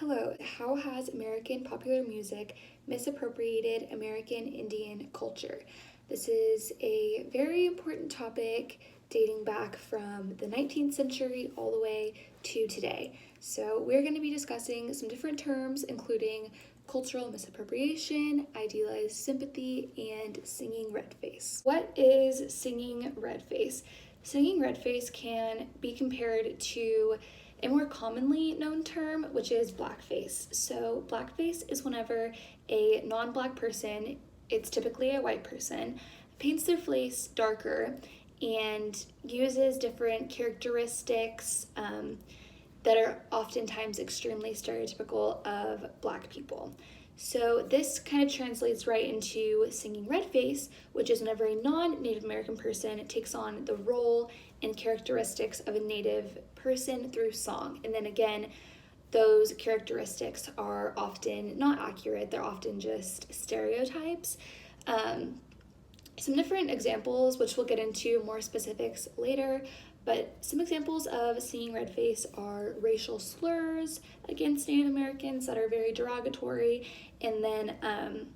Hello, how has American popular music misappropriated American Indian culture? This is a very important topic dating back from the 19th century all the way to today. So, we're going to be discussing some different terms, including cultural misappropriation, idealized sympathy, and singing red face. What is singing red face? Singing red face can be compared to a more commonly known term, which is blackface. So, blackface is whenever a non black person, it's typically a white person, paints their face darker and uses different characteristics that are oftentimes extremely stereotypical of black people. So this kind of translates right into singing red face, which is whenever a non-Native American person takes on the role and characteristics of a Native person through song. And then again, those characteristics are often not accurate, they're often just stereotypes. Some different examples, which we'll get into more specifics later, but some examples of singing red face are racial slurs against Native Americans that are very derogatory, and then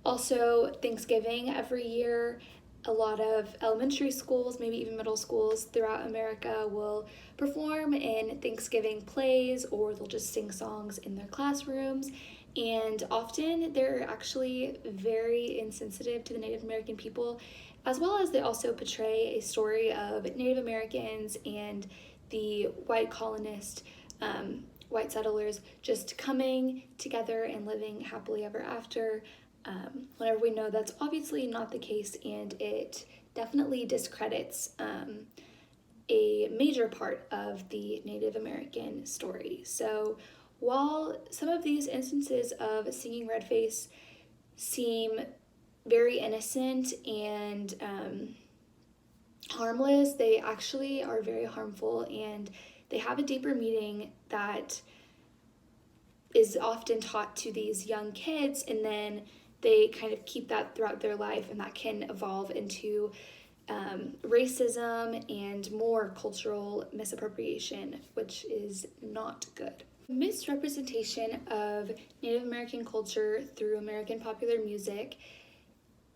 also Thanksgiving every year. A lot of elementary schools, maybe even middle schools throughout America will perform in Thanksgiving plays, or they'll just sing songs in their classrooms. And often they're actually very insensitive to the Native American people, as well as they also portray a story of Native Americans and the white colonist, white settlers just coming together and living happily ever after. Whenever we know that's obviously not the case, and it definitely discredits a major part of the Native American story. So while some of these instances of singing red face seem very innocent and harmless, they actually are very harmful, and they have a deeper meaning that is often taught to these young kids, and then they kind of keep that throughout their life, and that can evolve into racism and more cultural misappropriation, which is not good. Misrepresentation of Native American culture through American popular music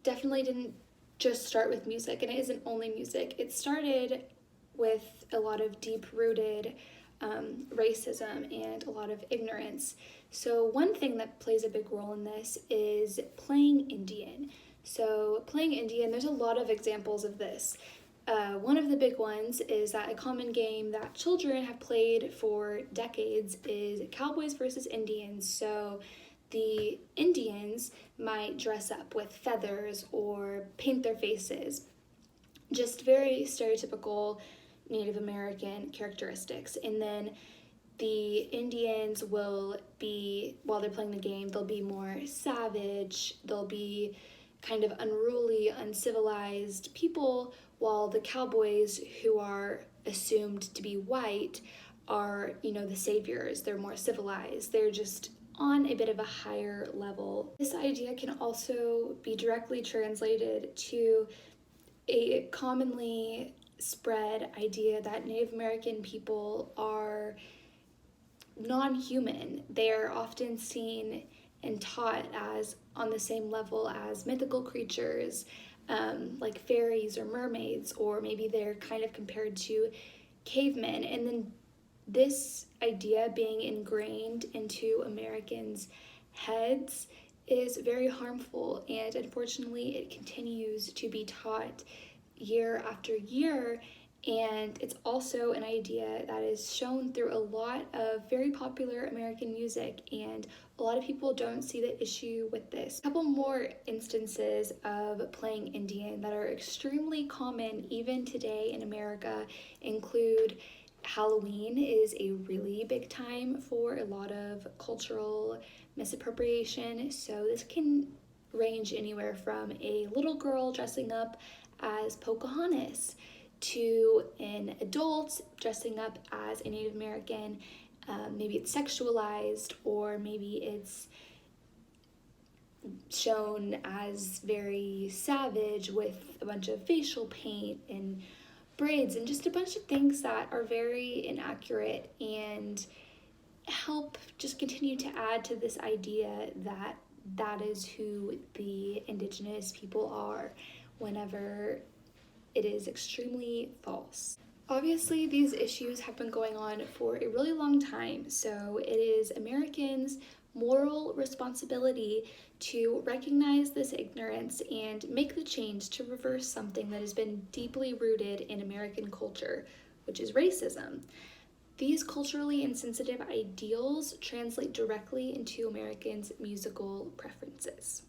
definitely didn't just start with music, and it isn't only music. It started with a lot of deep-rooted racism and a lot of ignorance. So one thing that plays a big role in this is playing Indian. So playing Indian, there's a lot of examples of this. One of the big ones is that a common game that children have played for decades is Cowboys versus Indians. So the Indians might dress up with feathers or paint their faces, just very stereotypical Native American characteristics. And then the Indians will be, while they're playing the game, they'll be more savage, they'll be kind of unruly, uncivilized people, while the cowboys, who are assumed to be white, are, the saviors. They're more civilized. They're just on a bit of a higher level. This idea can also be directly translated to a commonly spread idea that Native American people are non-human. They're often seen and taught as on the same level as mythical creatures, like fairies or mermaids, or maybe they're kind of compared to cavemen. And then this idea being ingrained into Americans' heads is very harmful, and unfortunately it continues to be taught year after year. And it's also an idea that is shown through a lot of very popular American music, and a lot of people don't see the issue with this. A couple more instances of playing Indian that are extremely common even today in America include Halloween is a really big time for a lot of cultural misappropriation. So this can range anywhere from a little girl dressing up as Pocahontas to an adult dressing up as a Native American. Maybe it's sexualized, or maybe it's shown as very savage with a bunch of facial paint and braids and just a bunch of things that are very inaccurate and help just continue to add to this idea that that is who the indigenous people are, whenever it is extremely false. Obviously, these issues have been going on for a really long time, so it is Americans' moral responsibility to recognize this ignorance and make the change to reverse something that has been deeply rooted in American culture, which is racism. These culturally insensitive ideals translate directly into Americans' musical preferences.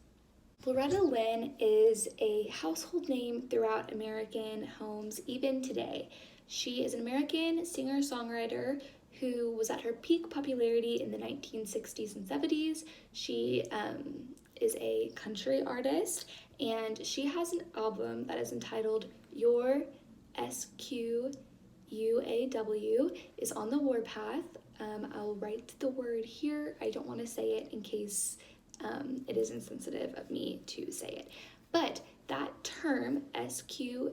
Loretta Lynn is a household name throughout American homes even today. She is an American singer-songwriter who was at her peak popularity in the 1960s and 70s. She is a country artist, and she has an album that is entitled Your SQUAW is on the warpath. I'll write the word here. I don't want to say it in case it is insensitive of me to say it. But that term, SQUAW,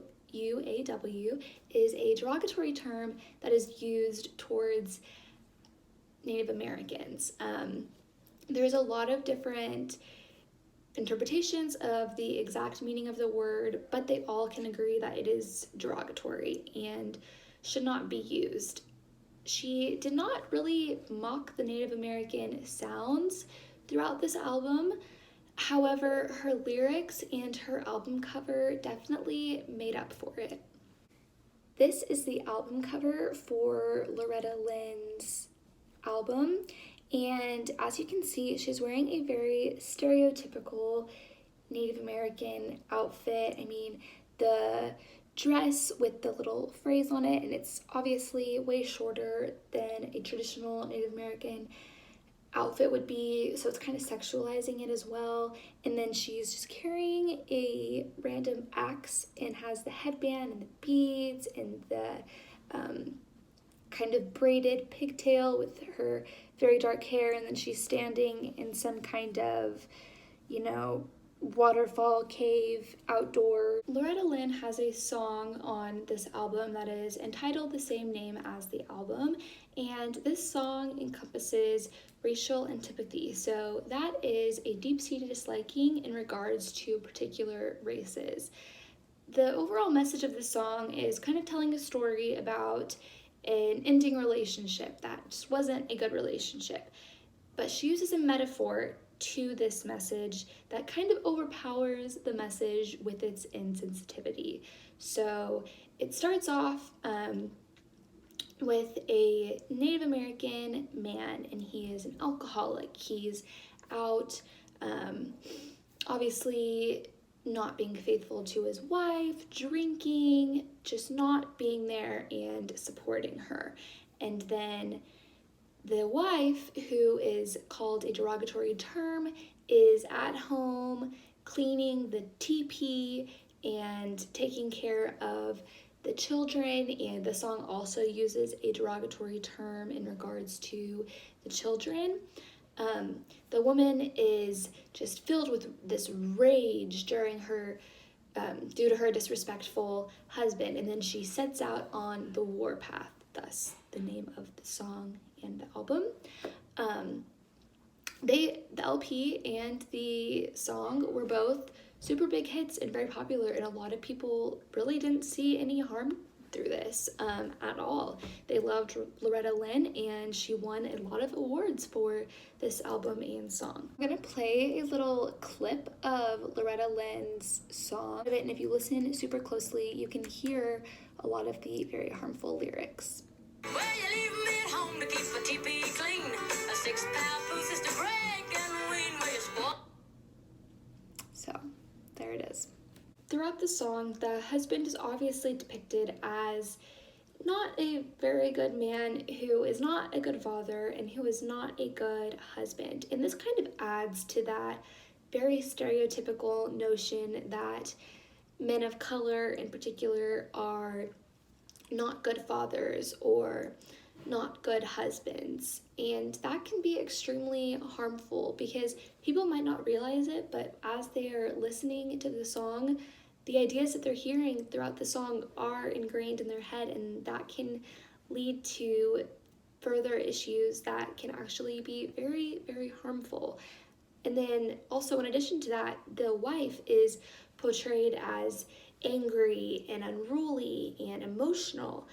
is a derogatory term that is used towards Native Americans. There's a lot of different interpretations of the exact meaning of the word, but they all can agree that it is derogatory and should not be used. She did not really mock the Native American sounds throughout this album. However, her lyrics and her album cover definitely made up for it. This is the album cover for Loretta Lynn's album, and as you can see, she's wearing a very stereotypical Native American outfit. I mean, the dress with the little phrase on it, and it's obviously way shorter than a traditional Native American outfit would be, so it's kind of sexualizing it as well. And then she's just carrying a random axe and has the headband and the beads and the kind of braided pigtail with her very dark hair, and then she's standing in some kind of, waterfall cave outdoor. Loretta Lynn has a song on this album that is entitled the same name as the album, and this song encompasses racial antipathy. So that is a deep-seated disliking in regards to particular races. The overall message of the song is kind of telling a story about an ending relationship that just wasn't a good relationship. But she uses a metaphor to this message that kind of overpowers the message with its insensitivity. So it starts off with a Native American man, and he is an alcoholic. He's out, obviously not being faithful to his wife, drinking, just not being there and supporting her. And then the wife, who is called a derogatory term, is at home cleaning the teepee and taking care of the children, and the song also uses a derogatory term in regards to the children. The woman is just filled with this rage during her due to her disrespectful husband, and then she sets out on the warpath, thus the name of the song and the album. The LP and the song were both super big hits and very popular, and a lot of people really didn't see any harm through this at all. They loved Loretta Lynn, and she won a lot of awards for this album and song. I'm gonna play a little clip of Loretta Lynn's song, and if you listen super closely, you can hear a lot of the very harmful lyrics. Well, you leave me at home to keep my teepee clean. A 6-pound pussy to break and wean where you squat. So, there it is. Throughout the song, the husband is obviously depicted as not a very good man, who is not a good father, and who is not a good husband. And this kind of adds to that very stereotypical notion that men of color in particular are not good fathers or not good husbands, and that can be extremely harmful because people might not realize it, but as they are listening to the song, the ideas that they're hearing throughout the song are ingrained in their head, and that can lead to further issues that can actually be very, very harmful. And then also, in addition to that, the wife is portrayed as angry and unruly and emotional.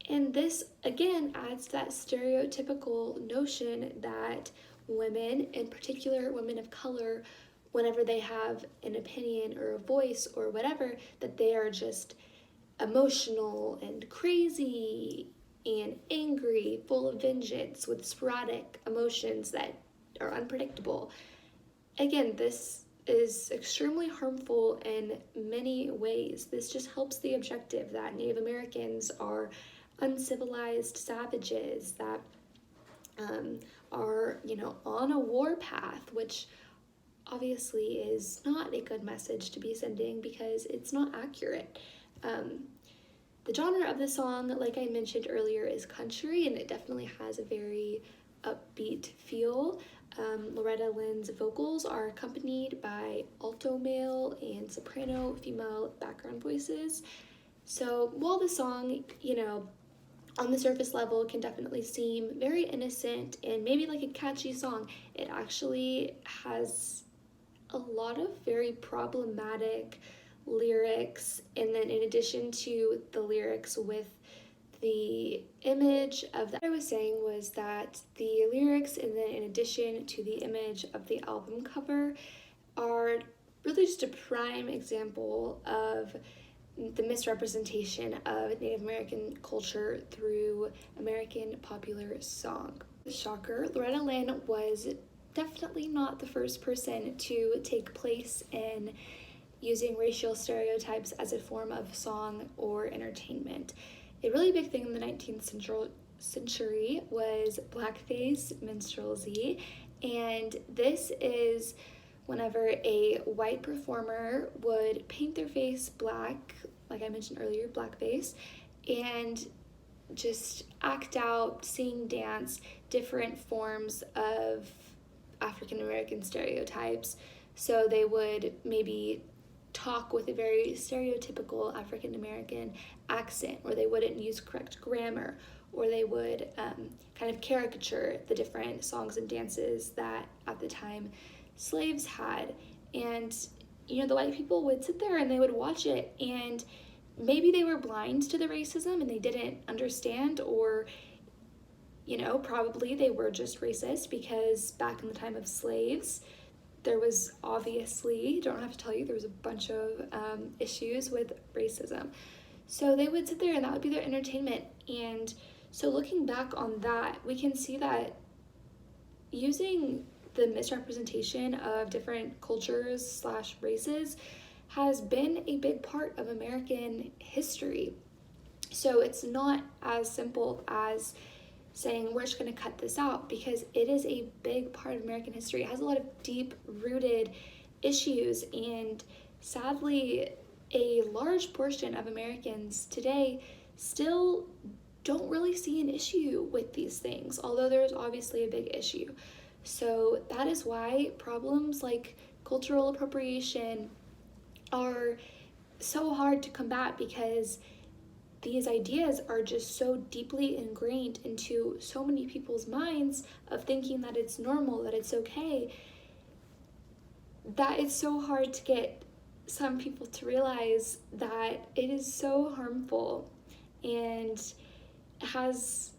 And this, again, adds to that stereotypical notion that women, in particular women of color, whenever they have an opinion or a voice or whatever, that they are just emotional and crazy and angry, full of vengeance, with sporadic emotions that are unpredictable. Again, this is extremely harmful in many ways. This just helps the objective that Native Americans are uncivilized savages that are, on a war path, which obviously is not a good message to be sending because it's not accurate. The genre of the song, like I mentioned earlier, is country, and it definitely has a very upbeat feel. Loretta Lynn's vocals are accompanied by alto male and soprano female background voices. So while the song, on the surface level can definitely seem very innocent and maybe like a catchy song, it actually has a lot of very problematic lyrics. And then in addition to the lyrics with the image of what I was saying was that the lyrics, and then in addition to the image of the album cover, are really just a prime example of the misrepresentation of Native American culture through American popular song. Shocker, Loretta Lynn was definitely not the first person to take place in using racial stereotypes as a form of song or entertainment. A really big thing in the 19th century was blackface minstrelsy, and this is whenever a white performer would paint their face black, like I mentioned earlier, blackface, and just act out, sing, dance, different forms of African American stereotypes. So they would maybe talk with a very stereotypical African American accent, or they wouldn't use correct grammar, or they would kind of caricature the different songs and dances that at the time slaves had. And the white people would sit there and they would watch it, and maybe they were blind to the racism and they didn't understand, or probably they were just racist because back in the time of slaves there was obviously, don't have to tell you, there was a bunch of issues with racism. So they would sit there and that would be their entertainment. And so looking back on that, we can see that using the misrepresentation of different cultures / races has been a big part of American history. So it's not as simple as saying we're just going to cut this out, because it is a big part of American history. It has a lot of deep-rooted issues, and sadly, a large portion of Americans today still don't really see an issue with these things, although there's obviously a big issue. So that is why problems like cultural appropriation are so hard to combat, because these ideas are just so deeply ingrained into so many people's minds of thinking that it's normal, that it's okay, that it's so hard to get some people to realize that it is so harmful and has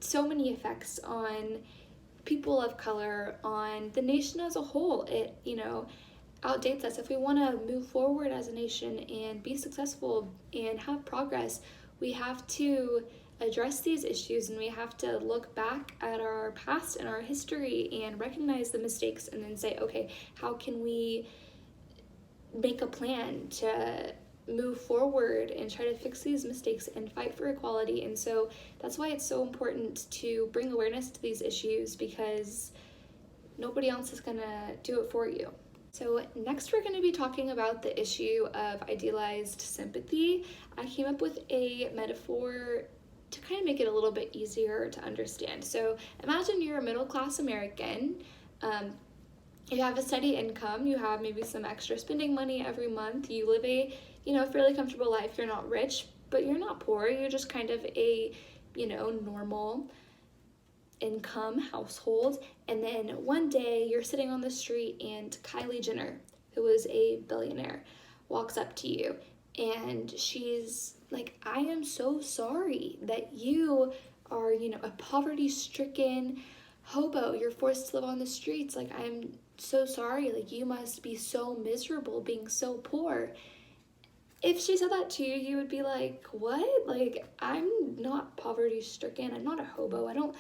so many effects on people of color, on the nation as a whole. It, outdates us. If we want to move forward as a nation and be successful and have progress, we have to address these issues, and we have to look back at our past and our history and recognize the mistakes, and then say, okay, how can we make a plan to move forward and try to fix these mistakes and fight for equality. And so that's why it's so important to bring awareness to these issues, because nobody else is gonna do it for you. So next we're going to be talking about the issue of idealized sympathy. I came up with a metaphor to kind of make it a little bit easier to understand. So imagine you're a middle-class American. You have a steady income, you have maybe some extra spending money every month, you live a fairly comfortable life. You're not rich, but you're not poor, you're just kind of a normal income household, and then one day you're sitting on the street and Kylie Jenner, who is a billionaire, walks up to you and she's like, I am so sorry that you are, a poverty-stricken hobo. You're forced to live on the streets. Like, I'm so sorry. Like, you must be so miserable being so poor. If she said that to you, you would be like, what? Like, I'm not poverty-stricken. I'm not a hobo. I don't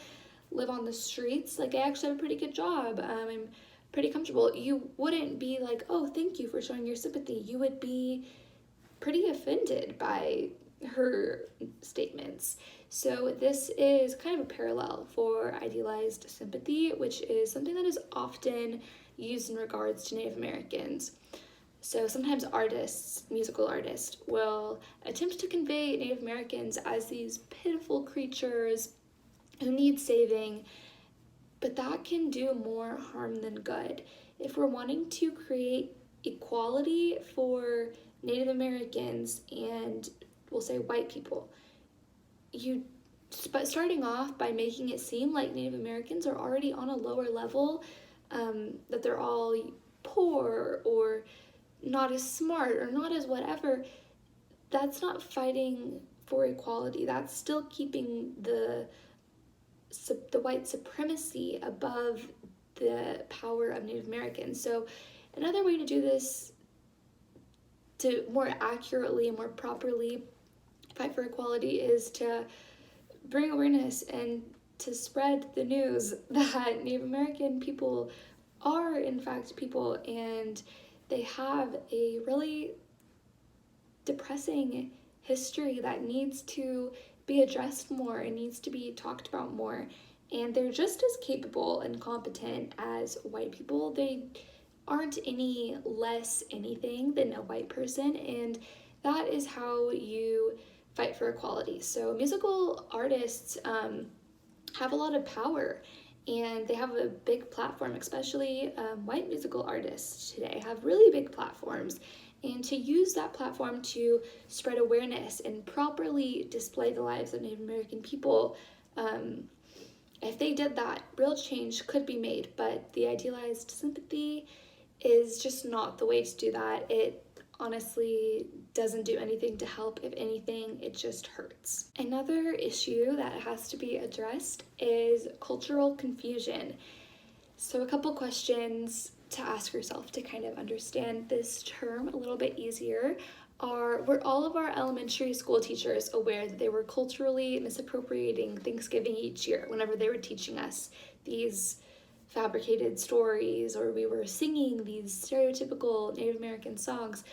live on the streets. Like, I actually have a pretty good job. I'm pretty comfortable. You wouldn't be like, oh, thank you for showing your sympathy. You would be pretty offended by her statements. So this is kind of a parallel for idealized sympathy, which is something that is often used in regards to Native Americans. So sometimes artists, musical artists, will attempt to convey Native Americans as these pitiful creatures who need saving, but that can do more harm than good. If we're wanting to create equality for Native Americans and we'll say white people, but starting off by making it seem like Native Americans are already on a lower level, that they're all poor or not as smart or not as whatever, that's not fighting for equality. That's still keeping the white supremacy above the power of Native Americans. So another way to do this, to more accurately and more properly fight for equality, is to bring awareness and to spread the news that Native American people are in fact people, and they have a really depressing history that needs to be addressed more and needs to be talked about more. And they're just as capable and competent as white people. They aren't any less anything than a white person, and that is how you fight for equality. So musical artists have a lot of power, and they have a big platform, especially white musical artists today have really big platforms. And to use that platform to spread awareness and properly display the lives of Native American people, if they did that, real change could be made. But the idealized sympathy is just not the way to do that. It honestly doesn't do anything to help. If anything, it just hurts. Another issue that has to be addressed is cultural confusion. So a couple questions to ask yourself to kind of understand this term a little bit easier are, were all of our elementary school teachers aware that they were culturally misappropriating Thanksgiving each year whenever they were teaching us these fabricated stories, or we were singing these stereotypical Native American songs?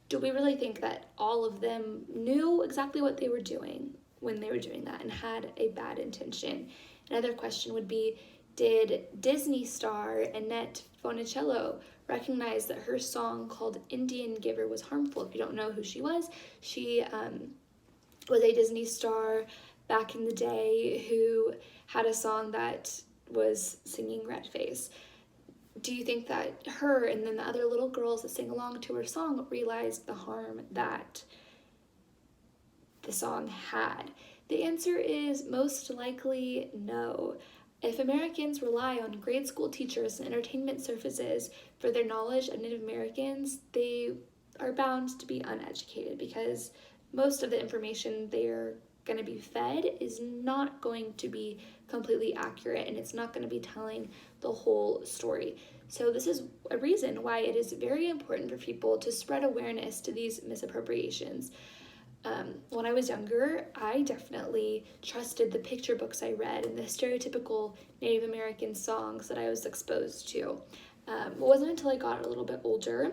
Do we really think that all of them knew exactly what they were doing when they were doing that and had a bad intention? Another question would be, did Disney star Annette Funicello recognize that her song called Indian Giver was harmful? If you don't know who she was was a Disney star back in the day who had a song that was singing red face. Do you think that her and then the other little girls that sang along to her song realized the harm that the song had? The answer is most likely no. If Americans rely on grade school teachers and entertainment services for their knowledge of Native Americans, they are bound to be uneducated, because most of the information they're going to be fed is not going to be completely accurate, and it's not going to be telling the whole story. So this is a reason why it is very important for people to spread awareness to these misappropriations. When I was younger, I definitely trusted the picture books I read and the stereotypical Native American songs that I was exposed to. It wasn't until I got a little bit older,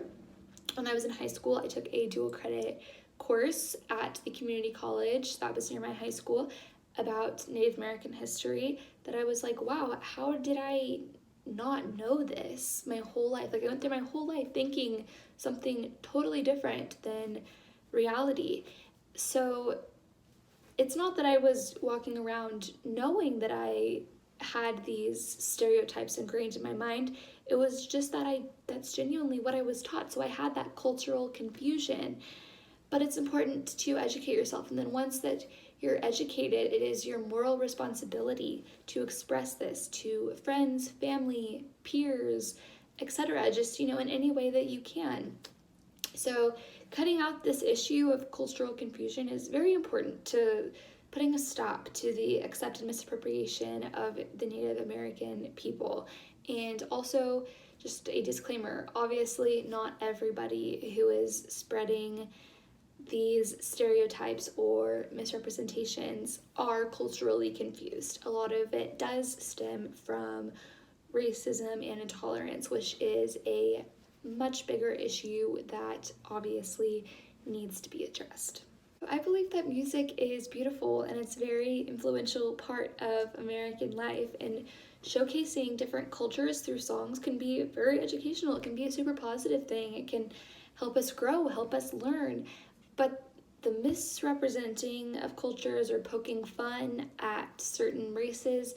when I was in high school, I took a dual credit course at the community college that was near my high school about Native American history, that I was like, wow, how did I not know this my whole life? Like, I went through my whole life thinking something totally different than reality. So it's not that I was walking around knowing that I had these stereotypes ingrained in my mind. It was just that that's genuinely what I was taught. So I had that cultural confusion. But it's important to educate yourself, and then once that you're educated, it is your moral responsibility to express this to friends, family, peers, etc., just, in any way that you can. So cutting out this issue of cultural confusion is very important to putting a stop to the accepted misappropriation of the Native American people. And also, just a disclaimer, obviously not everybody who is spreading these stereotypes or misrepresentations are culturally confused. A lot of it does stem from racism and intolerance, which is a much bigger issue that obviously needs to be addressed. I believe that music is beautiful and it's a very influential part of American life, and showcasing different cultures through songs can be very educational. It can be a super positive thing. It can help us grow, help us learn. But the misrepresenting of cultures or poking fun at certain races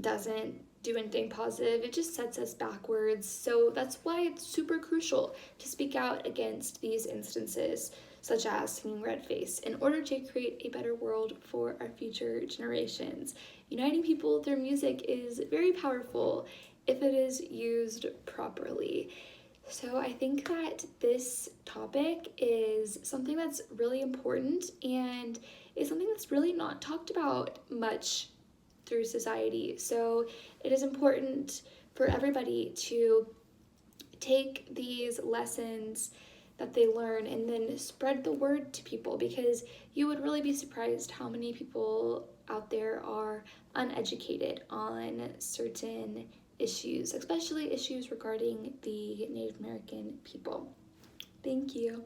doesn't do anything positive. It just sets us backwards. So that's why it's super crucial to speak out against these instances, such as singing red face, in order to create a better world for our future generations. Uniting people through music is very powerful if it is used properly. So I think that this topic is something that's really important and is something that's really not talked about much through society. So it is important for everybody to take these lessons that they learn and then spread the word to people, because you would really be surprised how many people out there are uneducated on certain issues, especially issues regarding the Native American people. Thank you.